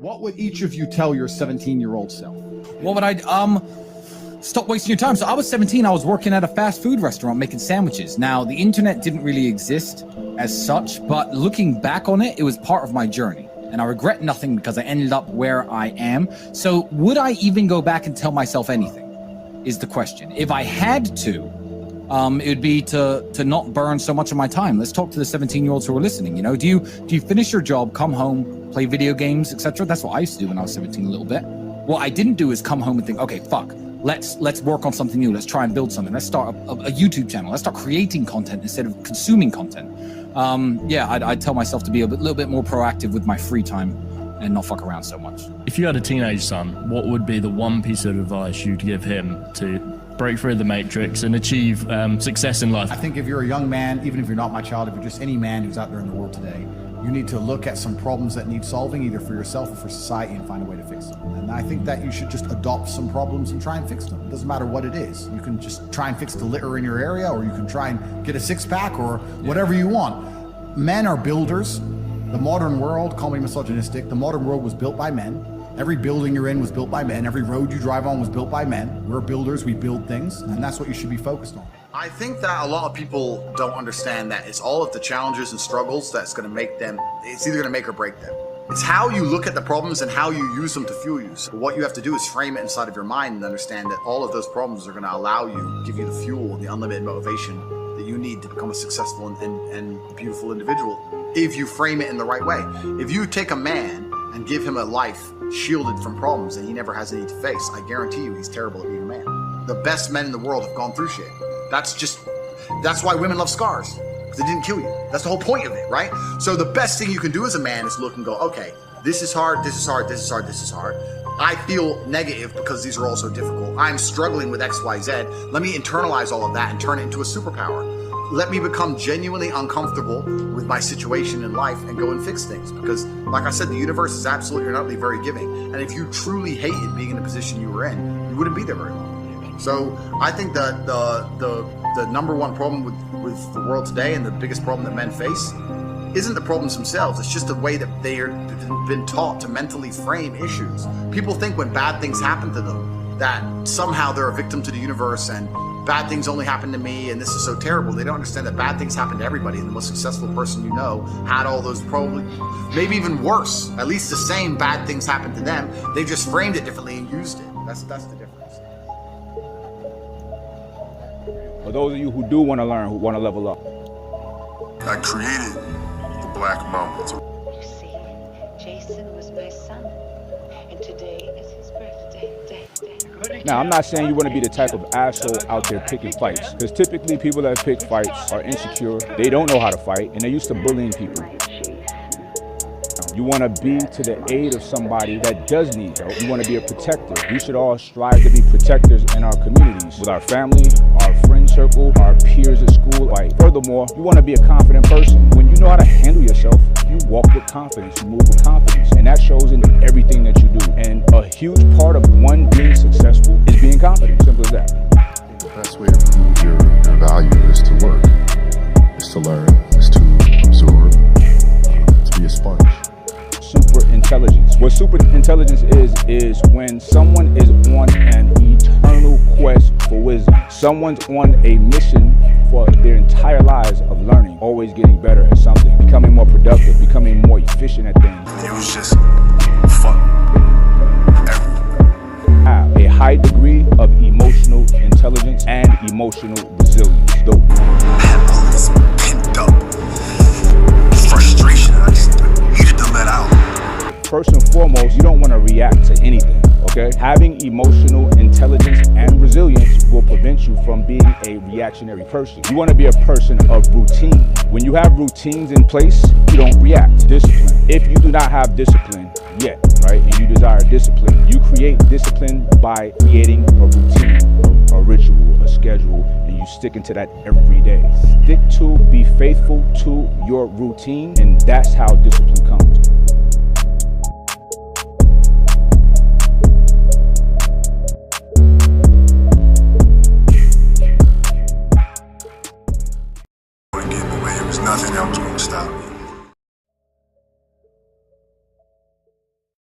What would each of you tell your 17-year-old self? What would I, stop wasting your time. So I was 17, I was working at a fast food restaurant making sandwiches. Now, the internet didn't really exist as such, but looking back on it, it was part of my journey. And I regret nothing because I ended up where I am. So would I even go back and tell myself anything, is the question. If I had to, it would be to not burn so much of my time. Let's talk to the 17-year-olds who are listening. You know, do you finish your job, come home, play video games, etc.? That's what I used to do when I was 17 a little bit. What I didn't do is come home and think, okay, fuck, let's work on something new. Let's try and build something. Let's start a YouTube channel. Let's start creating content instead of consuming content. I'd tell myself to be a little bit more proactive with my free time and not fuck around so much. If you had a teenage son, what would be the one piece of advice you'd give him to break through the matrix and achieve success in life? I think if you're a young man, even if you're not my child, if you're just any man who's out there in the world today, you need to look at some problems that need solving, either for yourself or for society, and find a way to fix them. And I think that you should just adopt some problems and try and fix them. It doesn't matter what it is. You can just try and fix the litter in your area, or you can try and get a six-pack, or whatever you want. Men are builders. The modern world, call me misogynistic, the modern world was built by men. Every building you're in was built by men. Every road you drive on was built by men. We're builders, we build things, and that's what you should be focused on. I think that a lot of people don't understand that it's all of the challenges and struggles that's going to make them, it's either going to make or break them. It's how you look at the problems and how you use them to fuel you. So what you have to do is frame it inside of your mind and understand that all of those problems are going to allow you, give you the fuel, the unlimited motivation that you need to become a successful and beautiful individual, if you frame it in the right way. If you take a man and give him a life shielded from problems that he never has any to face, I guarantee you he's terrible at being a man. The best men in the world have gone through shit. That's why women love scars, because it didn't kill you. That's the whole point of it, right? So the best thing you can do as a man is look and go, okay, this is hard, this is hard, this is hard, this is hard. I feel negative because these are all so difficult. I'm struggling with X, Y, Z. Let me internalize all of that and turn it into a superpower. Let me become genuinely uncomfortable with my situation in life and go and fix things. Because, like I said, the universe is absolutely and utterly very giving. And if you truly hated being in the position you were in, you wouldn't be there very long. So I think that the number one problem with the world today, and the biggest problem that men face, isn't the problems themselves. It's just the way that they've been taught to mentally frame issues. People think when bad things happen to them that somehow they're a victim to the universe and bad things only happen to me and this is so terrible. They don't understand that bad things happen to everybody, and the most successful person you know had all those, probably maybe even worse, at least the same bad things happened to them. They just framed it differently and used it. That's the difference. For those of you who do want to learn, who want to level up, I created the black moment. You see, Jason was my son, and today is his birthday. Now, I'm not saying you want to be the type of asshole out there picking fights, because typically people that pick fights are insecure, they don't know how to fight, and they're used to bullying people. You want to be to the aid of somebody that does need help. You want to be a protector. We should all strive to be protectors in our communities, with our family, our friend circle, our peers at school. Like, furthermore, you want to be a confident person. When you know how to handle yourself, you walk with confidence, you move with confidence, and that shows in everything that you do. And a huge part of one being successful is being confident. Simple as that. The best way to prove your value is to work, is to learn, is to absorb, to be a sponge. Super intelligence. What super intelligence is when someone is on an eternal quest for wisdom. Someone's on a mission for their entire lives of learning, always getting better at something, becoming more productive, becoming more efficient at things. It was just fun. Everything. Have a high degree of emotional intelligence and emotional resilience. I had all this pent up frustration I just needed to let out. First and foremost, you don't want to react to anything, okay? Having emotional intelligence and resilience will prevent you from being a reactionary person. You want to be a person of routine. When you have routines in place, you don't react. Discipline. If you do not have discipline yet, right, and you desire discipline, you create discipline by creating a routine, a ritual, a schedule, and you stick into that every day. Stick to, be faithful to your routine, and that's how discipline comes.